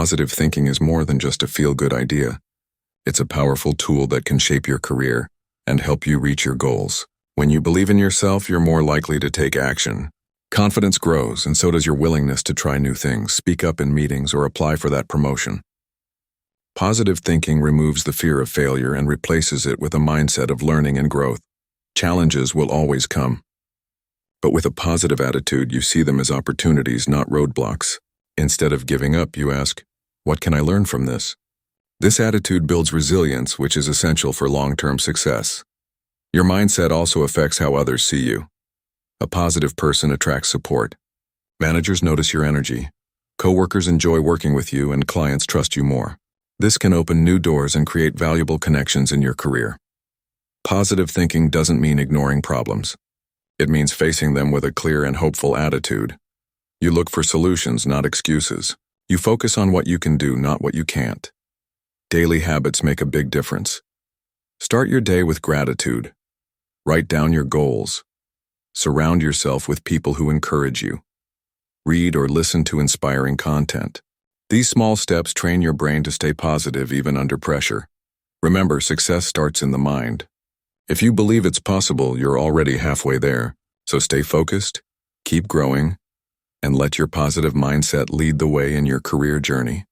Positive thinking is more than just a feel-good idea. It's a powerful tool that can shape your career and help you reach your goals. When you believe in yourself, you're more likely to take action. Confidence grows, and so does your willingness to try new things, speak up in meetings, or apply for that promotion. Positive thinking removes the fear of failure and replaces it with a mindset of learning and growth. Challenges will always come. But with a positive attitude, you see them as opportunities, not roadblocks. Instead of giving up, you ask, "What can I learn from this?" This attitude builds resilience, which is essential for long-term success. Your mindset also affects how others see you. A positive person attracts support. Managers notice your energy. Coworkers enjoy working with you, and clients trust you more. This can open new doors and create valuable connections in your career. Positive thinking doesn't mean ignoring problems. It means facing them with a clear and hopeful attitude. You look for solutions, not excuses. You focus on what you can do, not what you can't. Daily habits make a big difference. Start your day with gratitude. Write down your goals. Surround yourself with people who encourage you. Read or listen to inspiring content. These small steps train your brain to stay positive even under pressure. Remember, success starts in the mind. If you believe it's possible, you're already halfway there. So stay focused, keep growing, and let your positive mindset lead the way in your career journey.